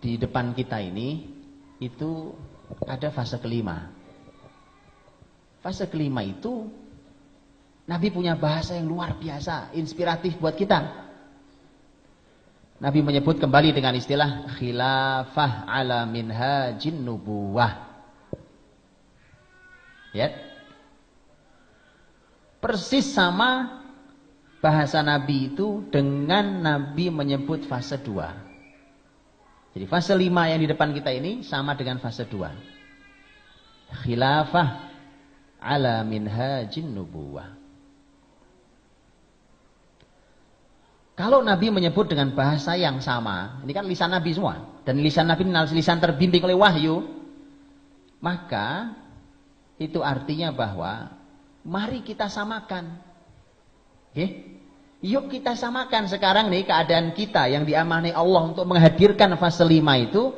di depan kita ini itu ada fase kelima. Fase kelima itu Nabi punya bahasa yang luar biasa, inspiratif buat kita. Nabi menyebut kembali dengan istilah khilafah ala minhajin nubuwah. Ya. Persis sama bahasa Nabi itu dengan Nabi menyebut fase 2. Jadi fase 5 yang di depan kita ini sama dengan fase 2. Khilafah ala minhajin nubuwah. Kalau Nabi menyebut dengan bahasa yang sama, ini kan lisan Nabi semua, dan lisan Nabi ini lisan terbimbing oleh wahyu, maka itu artinya bahwa mari kita samakan. Oke? Yuk kita samakan sekarang nih keadaan kita yang diamanai Allah untuk menghadirkan fase 5 itu.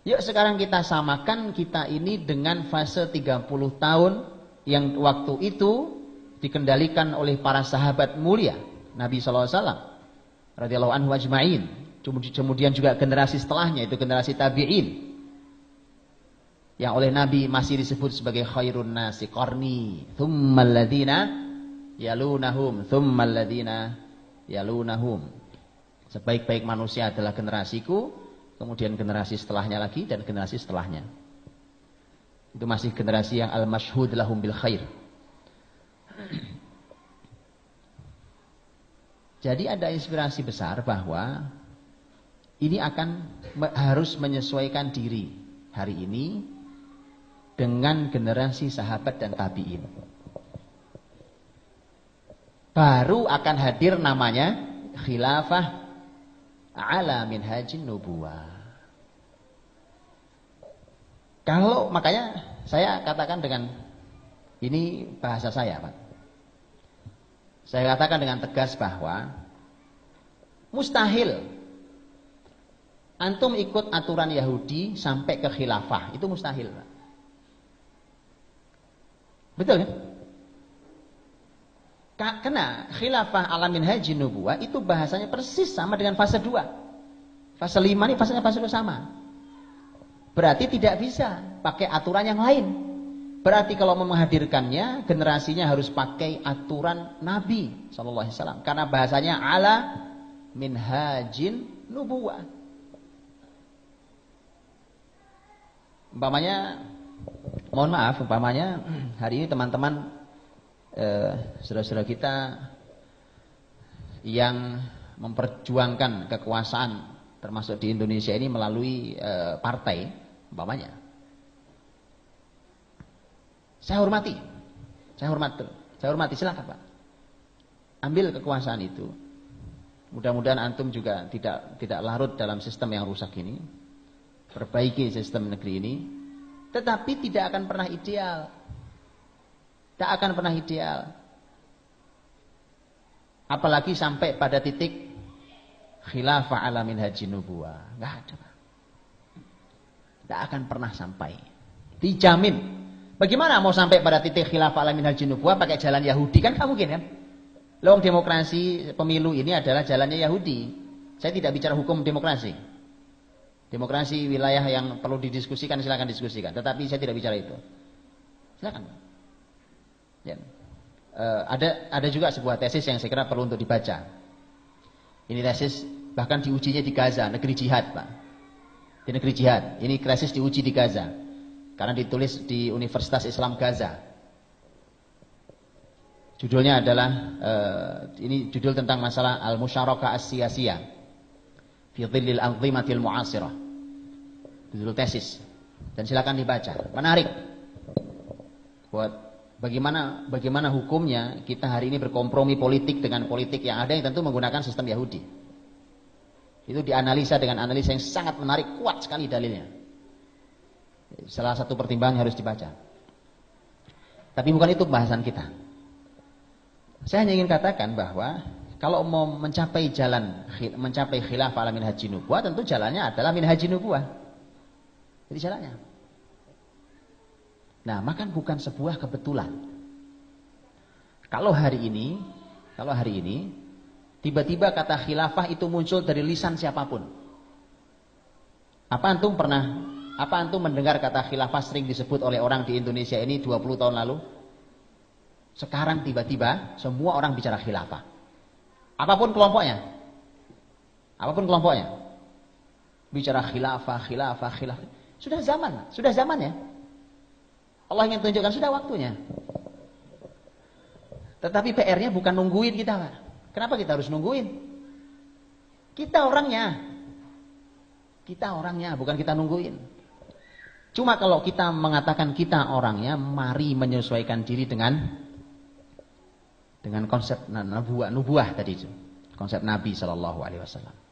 Yuk sekarang kita samakan kita ini dengan fase 30 tahun yang waktu itu dikendalikan oleh para sahabat mulia Nabi SAW radhiyallahu anhu ajma'in. Kemudian juga generasi setelahnya itu generasi tabi'in yang oleh Nabi masih disebut sebagai khairun nasi qarni thummal ladzina yalunahum thummal ladzina yalunahum. Sebaik-baik manusia adalah generasiku, kemudian generasi setelahnya lagi dan generasi setelahnya. Itu masih generasi yang al-masyhud lahum bil khair. Jadi ada inspirasi besar bahwa ini harus menyesuaikan diri hari ini dengan generasi sahabat dan tabi'in. Baru akan hadir namanya khilafah ala minhajin nubuwah. Kalau makanya saya katakan dengan ini bahasa saya, Pak. Saya katakan dengan tegas bahwa mustahil antum ikut aturan Yahudi sampai ke khilafah, itu mustahil, Pak. Betul kan? Karena khilafah ala minhajin nubuwah itu bahasanya persis sama dengan fase 2. Fase 5 ini fase 2 sama. Berarti tidak bisa pakai aturan yang lain. Berarti kalau mau menghadirkannya, generasinya harus pakai aturan Nabi SAW. Karena bahasanya ala minhajin nubuwah. Umpamanya, mohon maaf, umpamanya hari ini teman-teman saudara-saudara kita yang memperjuangkan kekuasaan termasuk di Indonesia ini melalui partai, umpamanya. Saya hormati, silakan Pak. Ambil kekuasaan itu. Mudah-mudahan antum juga tidak larut dalam sistem yang rusak ini. Perbaiki sistem negeri ini, tetapi tidak akan pernah ideal. Tak akan pernah ideal. Apalagi sampai pada titik khilafah ala minhajin nubuwah. Enggak ada, Pak. Tak akan pernah sampai. Dijamin. Bagaimana mau sampai pada titik khilafah ala minhajin nubuwah pakai jalan Yahudi? Kan enggak mungkin kan? Loh, demokrasi pemilu ini adalah jalannya Yahudi. Saya tidak bicara hukum demokrasi. Demokrasi wilayah yang perlu didiskusikan silakan diskusikan. Tetapi saya tidak bicara itu. Silakan, Pak. Ya. Ada juga sebuah tesis yang saya kira perlu untuk dibaca. Ini tesis bahkan diujinya di Gaza, negeri jihad, Pak. Di negeri jihad. Ini tesis diuji di Gaza. Karena ditulis di Universitas Islam Gaza. Judulnya adalah ini judul tentang masalah al-musyarakah as-siyasiyah fi dhillil anzimatil mu'asirah. Judul tesis. Dan silakan dibaca. Menarik. Buat bagaimana hukumnya kita hari ini berkompromi politik dengan politik yang ada yang tentu menggunakan sistem Yahudi. Itu dianalisa dengan analisa yang sangat menarik, kuat sekali dalilnya. Salah satu pertimbangan yang harus dibaca. Tapi bukan itu pembahasan kita. Saya hanya ingin katakan bahwa kalau mau mencapai khilafah ala minhajin nubuwah, tentu jalannya adalah minhajin nubuwah. Jadi jalannya. Nah, maka bukan sebuah kebetulan. Kalau hari ini tiba-tiba kata khilafah itu muncul dari lisan siapapun. Apa antum mendengar kata khilafah sering disebut oleh orang di Indonesia ini 20 tahun lalu? Sekarang tiba-tiba semua orang bicara khilafah. Apapun kelompoknya. Bicara khilafah. Sudah zaman ya. Allah ingin tunjukkan sudah waktunya. Tetapi PR-nya bukan nungguin kita, Pak. Kenapa kita harus nungguin? Kita orangnya, bukan kita nungguin. Cuma kalau kita mengatakan kita orangnya, mari menyesuaikan diri dengan konsep nubuah tadi itu. Konsep Nabi SAW.